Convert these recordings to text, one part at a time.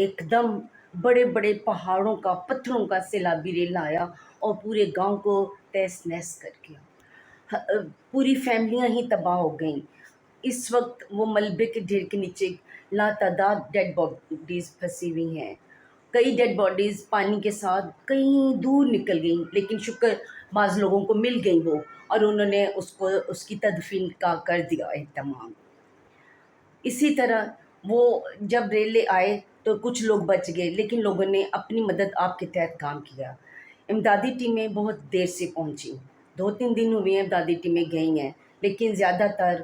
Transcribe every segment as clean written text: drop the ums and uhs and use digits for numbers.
ایک دم بڑے بڑے پہاڑوں کا پتھروں کا سیلابی ریلا آیا اور پورے گاؤں کو تہس نہس کر گیا۔ پوری فیملیاں ہی تباہ ہو گئیں۔ اس وقت وہ ملبے کے ڈھیر کے نیچے لاتعداد ڈیڈ باڈیز پھنسی ہوئی ہیں۔ کئی ڈیڈ باڈیز پانی کے ساتھ کہیں دور نکل گئیں، لیکن شکر بعض لوگوں کو مل گئی وہ، اور انہوں نے اس کی تدفین کا کر دیا اہتمام۔ اسی طرح وہ جب ریلے آئے تو کچھ لوگ بچ گئے، لیکن لوگوں نے اپنی مدد آپ کے تحت کام کیا۔ امدادی ٹیمیں بہت دیر سے پہنچیں، 2-3 دن ہوئے ہیں امدادی ٹیمیں گئی ہیں، لیکن زیادہ تر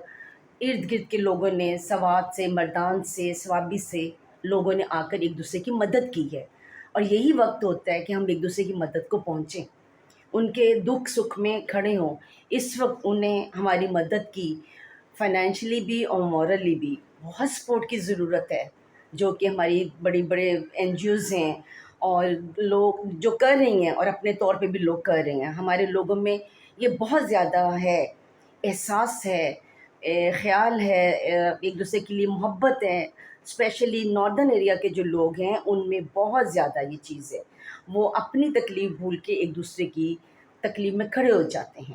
ارد گرد کے لوگوں نے، سوات سے، مردان سے، سوابی سے لوگوں نے آ کر ایک دوسرے کی مدد کی ہے۔ اور یہی وقت ہوتا ہے کہ ہم ایک دوسرے کی مدد کو پہنچیں، ان کے دکھ سکھ میں کھڑے ہوں۔ اس وقت انہیں ہماری مدد کی، فائنینشلی بھی اور مورلی بھی بہت سپورٹ کی ضرورت ہے، جو کہ ہماری بڑی بڑے این جی اوز ہیں اور لوگ جو کر رہی ہیں، اور اپنے طور پہ بھی لوگ کر رہے ہیں۔ ہمارے لوگوں میں یہ بہت زیادہ ہے، احساس ہے، خیال ہے، ایک دوسرے کے لیے محبت ہے۔ اسپیشلی ناردن ایریا کے جو لوگ ہیں ان میں بہت زیادہ یہ چیز ہے، وہ اپنی تکلیف بھول کے ایک دوسرے کی تکلیف میں کھڑے ہو جاتے ہیں۔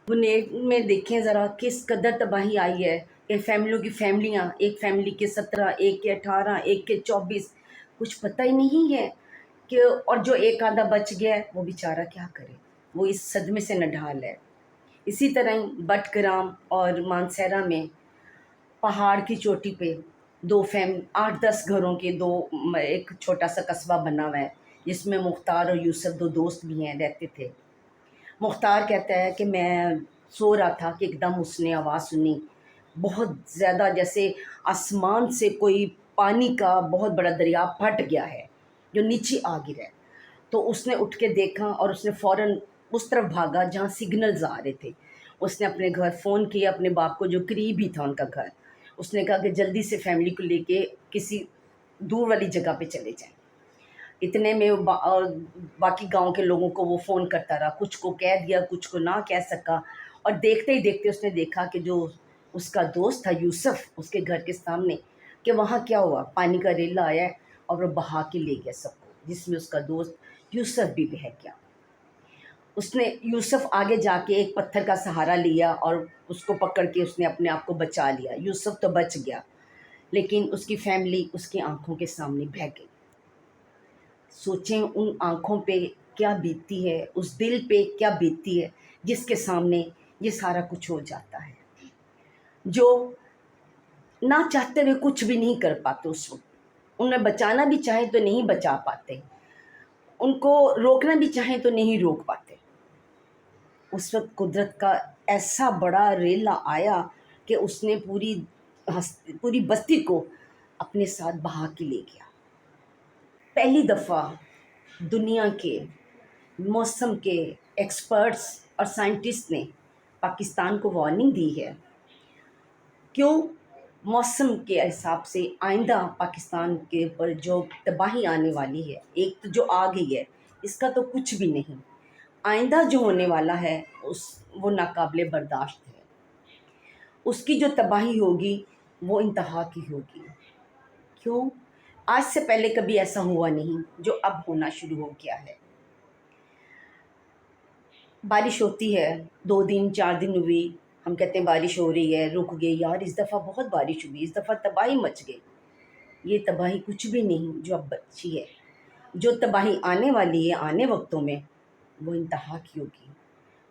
بنیاد میں دیکھیں ذرا کس قدر تباہی آئی ہے کہ فیملیوں کی فیملیاں، ایک فیملی کے 17، ایک کے 18، ایک کے 24، کچھ پتہ ہی نہیں ہے کہ، اور جو ایک آدھا بچ گیا ہے وہ بیچارہ کیا کرے، وہ اس صدمے سے نڈھال ہے۔ اسی طرح ہی بٹ گرام اور مانسہرہ میں پہاڑ کی چوٹی پہ 8-10 گھروں کے ایک چھوٹا سا قصبہ بنا ہوا ہے، جس میں مختار اور یوسف 2 دوست بھی ہیں، رہتے تھے۔ مختار کہتا ہے کہ میں سو رہا تھا کہ ایک دم اس نے آواز سنی، بہت زیادہ، جیسے آسمان سے کوئی پانی کا بہت بڑا دریا پھٹ گیا ہے جو نیچے آ گرا ہے۔ تو اس نے اٹھ کے دیکھا اور اس نے فوراً اس طرف بھاگا جہاں سگنلز آ رہے تھے۔ اس نے اپنے گھر فون کیا، اپنے باپ کو جو قریب ہی تھا ان کا گھر۔ اس نے کہا کہ جلدی سے فیملی کو لے کے کسی دور والی جگہ پہ چلے جائیں۔ اتنے میں باقی گاؤں کے لوگوں کو وہ فون کرتا رہا، کچھ کو کہہ دیا، کچھ کو نہ کہہ سکا، اور دیکھتے ہی دیکھتے اس نے دیکھا کہ جو اس کا دوست تھا یوسف، اس کے گھر کے سامنے، کہ وہاں کیا ہوا، پانی کا ریلا آیا ہے اور وہ بہا کے لے گیا سب کو، جس میں اس کا دوست یوسف بھی بہہ گیا۔ اس نے یوسف آگے جا کے ایک پتھر کا سہارا لیا اور اس کو پکڑ کے اس نے اپنے آپ کو بچا لیا۔ یوسف تو بچ گیا، لیکن اس کی فیملی اس کی آنکھوں کے سامنے بہہ گئی۔ سوچیں ان آنکھوں پہ کیا بیتتی ہے، اس دل پہ کیا بیتتی ہے جس کے سامنے یہ سارا کچھ ہو جاتا ہے، جو نہ چاہتے ہوئے کچھ بھی نہیں کر پاتے۔ اس وقت انہیں بچانا بھی چاہیں تو نہیں بچا پاتے، ان کو روکنا بھی چاہیں تو نہیں روک پاتے۔ اس وقت قدرت کا ایسا بڑا ریلا آیا کہ اس نے پوری بستی کو اپنے ساتھ بہا کے لے گیا۔ پہلی دفعہ دنیا کے موسم کے ایکسپرٹس اور سائنٹسٹ نے پاکستان کو وارننگ دی ہے۔ کیوں؟ موسم کے حساب سے آئندہ پاکستان کے اوپر جو تباہی آنے والی ہے، ایک تو جو آ گئی ہے، اس کا تو کچھ بھی نہیں، آئندہ جو ہونے والا ہے وہ ناقابل برداشت ہے۔ اس کی جو تباہی ہوگی وہ انتہا کی ہوگی۔ کیوں؟ آج سے پہلے کبھی ایسا ہوا نہیں جو اب ہونا شروع ہو گیا ہے۔ بارش ہوتی ہے، 2 دن 4 دن ہوئی، ہم کہتے ہیں بارش ہو رہی ہے، رک گئی، یار اس دفعہ بہت بارش ہوئی، اس دفعہ تباہی مچ گئی۔ یہ تباہی کچھ بھی نہیں جو اب بچی ہے۔ جو تباہی آنے والی ہے آنے وقتوں میں، وہ انتہا کی ہوگی۔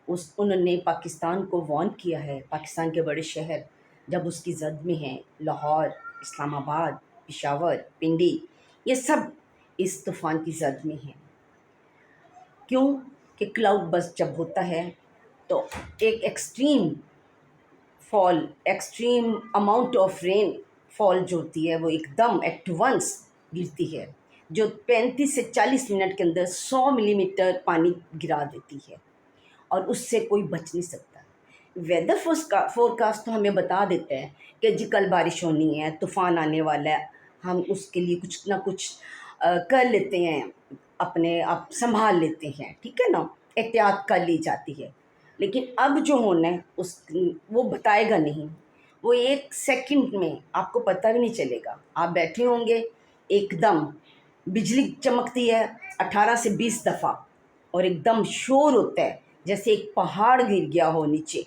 انہوں نے پاکستان کو وارن کیا ہے، پاکستان کے بڑے شہر جب اس کی زد میں ہیں، لاہور، اسلام آباد، پشاور، پنڈی، یہ سب اس طوفان کی زد میں ہیں۔ کیوں کہ کلاؤڈ بس جب ہوتا ہے تو ایک ایکسٹریم اماؤنٹ آف رین فال جو ہوتی ہے وہ ایک دم ایٹ ونس گرتی ہے، جو 35 سے 40 منٹ کے اندر 100 ملی میٹر پانی گرا دیتی ہے، اور اس سے کوئی بچ نہیں سکتا۔ ویدر فورکاسٹ تو ہمیں بتا دیتا ہے کہ جی کل بارش ہونی ہے، طوفان آنے والا ہے، ہم اس کے لیے کچھ نہ کچھ کر لیتے ہیں، اپنے آپ سنبھال لیتے ہیں، ٹھیک ہے نا، احتیاط کر لی جاتی ہے۔ لیکن اب جو ہونا ہے وہ بتائے گا نہیں، وہ 1 سیکنڈ میں آپ کو پتہ بھی نہیں چلے گا، آپ بیٹھے ہوں گے، ایک دم بجلی چمکتی ہے 18 سے 20 دفعہ، اور ایک دم شور ہوتا ہے جیسے ایک پہاڑ گر گیا ہو نیچے،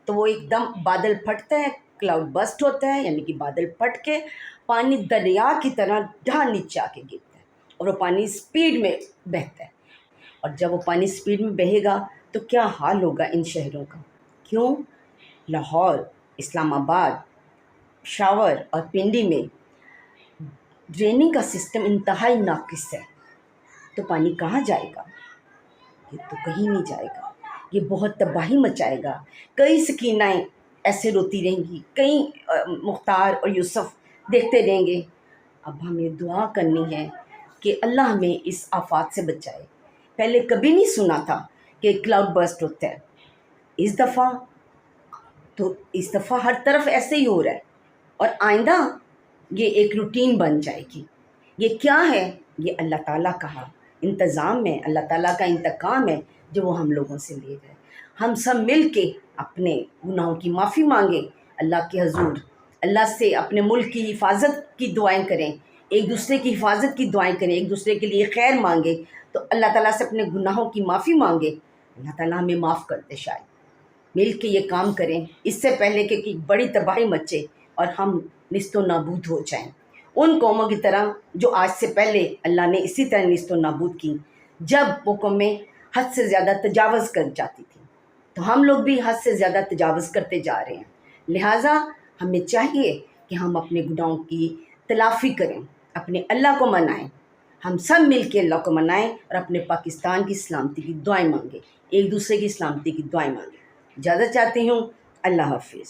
تو وہ ایک دم بادل پھٹتا ہے، کلاؤڈ بسٹ ہوتا ہے، یعنی کہ بادل پھٹ کے پانی دریا کی طرح ڈھا نیچے آ کے گرتا ہے، اور وہ پانی اسپیڈ میں بہتا ہے۔ اور جب وہ پانی اسپیڈ میں بہے گا تو کیا حال ہوگا ان شہروں کا؟ کیوں؟ لاہور، اسلام آباد، پشاور اور پنڈی میں ڈریننگ کا سسٹم انتہائی ناقص ہے، تو پانی کہاں جائے گا؟ یہ تو کہیں نہیں جائے گا، یہ بہت تباہی مچائے گا۔ کئی سکینائیں ایسے روتی رہیں گی، کئی مختار اور یوسف دیکھتے رہیں گے۔ اب ہمیں دعا کرنی ہے کہ اللہ ہمیں اس آفات سے بچائے۔ پہلے کبھی نہیں سنا تھا کہ کلاؤڈ برسٹ ہوتا ہے، اس دفعہ اس دفعہ ہر طرف ایسے ہی ہو رہا ہے، اور آئندہ یہ ایک روٹین بن جائے گی۔ یہ کیا ہے؟ یہ اللہ تعالیٰ کا انتظام ہے، اللہ تعالیٰ کا انتقام ہے جو وہ ہم لوگوں سے لے رہے ہیں۔ ہم سب مل کے اپنے گناہوں کی معافی مانگیں اللہ کے حضور، اللہ سے اپنے ملک کی حفاظت کی دعائیں کریں، ایک دوسرے کی حفاظت کی دعائیں کریں، ایک دوسرے کے لیے خیر مانگیں، تو اللہ تعالیٰ سے اپنے گناہوں کی معافی مانگیں، اللہ تعالیٰ ہمیں معاف کر دے۔ شاید مل کے یہ کام کریں اس سے پہلے کہ بڑی تباہی مچے اور ہم نیست و نابود ہو جائیں، ان قوموں کی طرح جو آج سے پہلے اللہ نے اسی طرح نیست و نابود کی، جب وہ قومیں حد سے زیادہ تجاوز کر جاتی تھیں۔ تو ہم لوگ بھی حد سے زیادہ تجاوز کرتے جا رہے ہیں، لہٰذا ہمیں چاہیے کہ ہم اپنے گناہوں کی تلافی کریں، اپنے اللہ کو منائیں، ہم سب مل کے اللہ کو منائیں اور اپنے پاکستان کی سلامتی کی دعائیں مانگیں، ایک دوسرے کی سلامتی کی دعائیں مانگیں۔ اجازت چاہتی ہوں، اللہ حافظ۔